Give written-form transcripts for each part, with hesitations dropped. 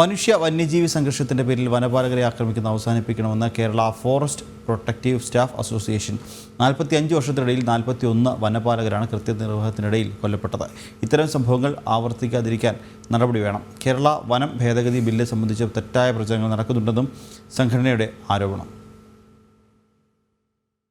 മനുഷ്യ വന്യജീവി സംഘർഷത്തിന്റെ പേരിൽ വനപാലകരെ ആക്രമിക്കുന്ന അവസാനിപ്പിക്കണമെന്ന് Kerala forest protective staff association 45 വർഷത്തിനിടയിൽ 41 വനപാലകരാണ് കൃത്യനിർവഹണത്തിനിടയിൽ കൊല്ലപ്പെട്ടത്. ഇത്തരം സംഭവങ്ങൾ ആവർത്തിക്കാതിരിക്കാൻ നടപടി വേണം. കേരള വനം ഭേദഗതി ബില്ല് സംബന്ധിച്ച് തെറ്റായ പ്രചാരണങ്ങൾ നടക്കുന്നുണ്ടെന്നും സംഘടനയുടെ ആരോപണം.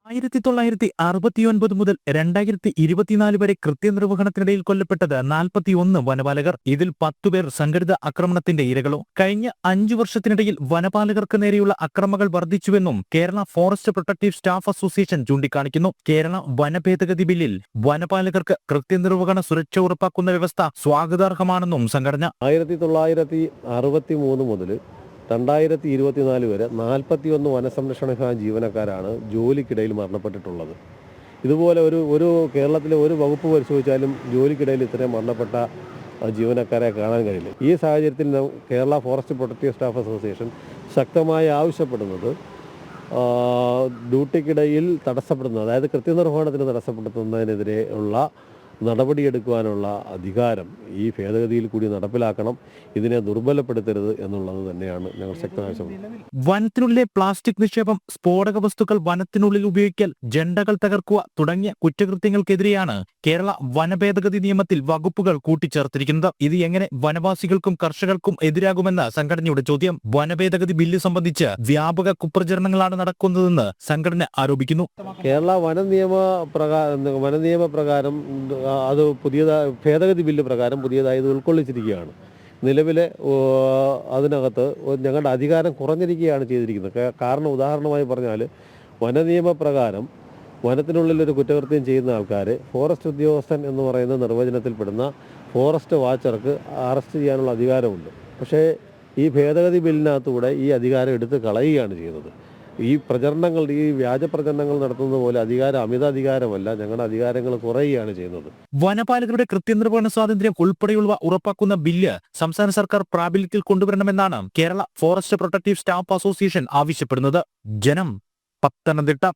1969 മുതൽ 2024 വരെ കൃത്യനിർവഹണത്തിനിടയിൽ കൊല്ലപ്പെട്ടത് 41 വനപാലകർ. ഇതിൽ 10 പേർ സംഘടിത ആക്രമണത്തിന്റെ ഇരകളോ. കഴിഞ്ഞ 5 വർഷത്തിനിടയിൽ വനപാലകർക്ക് നേരെയുള്ള അക്രമങ്ങൾ വർദ്ധിച്ചുവെന്നും Kerala forest protective staff association ചൂണ്ടിക്കാണിക്കുന്നു. കേരള വനഭേദഗതി ബില്ലിൽ വനപാലകർക്ക് കൃത്യനിർവഹണ സുരക്ഷ ഉറപ്പാക്കുന്ന വ്യവസ്ഥ സ്വാഗതാർഹമാണെന്നും സംഘടന 1963 മുതൽ 2024 വരെ 41 വനസംരക്ഷണ വിഭാഗം ജീവനക്കാരാണ് ജോലിക്കിടയിൽ മരണപ്പെട്ടിട്ടുള്ളത്. ഇതുപോലെ ഒരു കേരളത്തിലെ ഒരു വകുപ്പ് പരിശോധിച്ചാലും ജോലിക്കിടയിൽ ഇത്രയും മരണപ്പെട്ട ജീവനക്കാരെ കാണാൻ കഴിയില്ല. ഈ സാഹചര്യത്തിൽ Kerala forest protective staff association ശക്തമായി ആവശ്യപ്പെടുന്നത് ഡ്യൂട്ടിക്കിടയിൽ തടസ്സപ്പെടുന്നത്, അതായത് കൃത്യനിർവഹണത്തിന് തടസ്സപ്പെടുത്തുന്നതിനെതിരെ ഉള്ള നടപടിയെടുക്കുവാനുള്ള അധികാരം ഈ ഭേദഗതിയിൽ കൂടി നടപ്പിലാക്കണം. ഇതിനെ ദുർബലപ്പെടുത്തരുത് എന്നുള്ളത് തന്നെയാണ് ഞങ്ങൾ ശക്തമായ ശ്രമം. വനത്തിനുള്ളിലെ പ്ലാസ്റ്റിക് നിക്ഷേപം, സ്ഫോടക വസ്തുക്കൾ വനത്തിനുള്ളിൽ ഉപയോഗിക്കൽ, ജണ്ടകൾ തകർക്കുക തുടങ്ങിയ കുറ്റകൃത്യങ്ങൾക്കെതിരെയാണ് കേരള വനഭേദഗതി നിയമത്തിൽ വകുപ്പുകൾ കൂട്ടിച്ചേർത്തിരിക്കുന്നത്. ഇത് എങ്ങനെ വനവാസികൾക്കും കർഷകർക്കും എതിരാകുമെന്ന് സംഘടനയുടെ ചോദ്യം. വനഭേദഗതി ബില്ല് സംബന്ധിച്ച് വ്യാപക കുപ്രചരണങ്ങളാണ് നടക്കുന്നതെന്ന് സംഘടന ആരോപിക്കുന്നു. കേരള വനനിയമപ്രകാരം അത് ഭേദഗതി ബില്ല് പ്രകാരം പുതിയതായി ഇത് ഉൾക്കൊള്ളിച്ചിരിക്കുകയാണ്. നിലവിലെ അതിനകത്ത് ഞങ്ങളുടെ അധികാരം കുറഞ്ഞിരിക്കുകയാണ് ചെയ്തിരിക്കുന്നത്. കാരണം ഉദാഹരണമായി പറഞ്ഞാൽ വനനിയമപ്രകാരം വനത്തിനുള്ളിലൊരു കുറ്റകൃത്യം ചെയ്യുന്ന ആൾക്കാരെ ഫോറസ്റ്റ് ഉദ്യോഗസ്ഥൻ എന്ന് പറയുന്ന നിർവചനത്തിൽപ്പെടുന്ന ഫോറസ്റ്റ് വാച്ചർക്ക് അറസ്റ്റ് ചെയ്യാനുള്ള അധികാരമുണ്ട്. പക്ഷേ ഈ ഭേദഗതി ബില്ലിനകത്തൂടെ ഈ അധികാരം എടുത്ത് കളയുകയാണ് ചെയ്യുന്നത്. ഈ പ്രചരണങ്ങൾ, ഈ വ്യാജ പ്രചരണങ്ങൾ നടത്തുന്നത് പോലെ അമിതാധികാരമല്ല, ഞങ്ങളുടെ അധികാരങ്ങൾ കുറയുകയാണ് ചെയ്യുന്നത്. വനപാലകരുടെ കൃത്യനിർവഹണ സ്വാതന്ത്ര്യം ഉൾപ്പെടെയുള്ളവ ഉറപ്പാക്കുന്ന ബില്ല് സംസ്ഥാന സർക്കാർ പ്രാബല്യത്തിൽ കൊണ്ടുവരണമെന്നാണ് Kerala forest protective staff association ആവശ്യപ്പെടുന്നത്. ജനം, പത്തനംതിട്ട.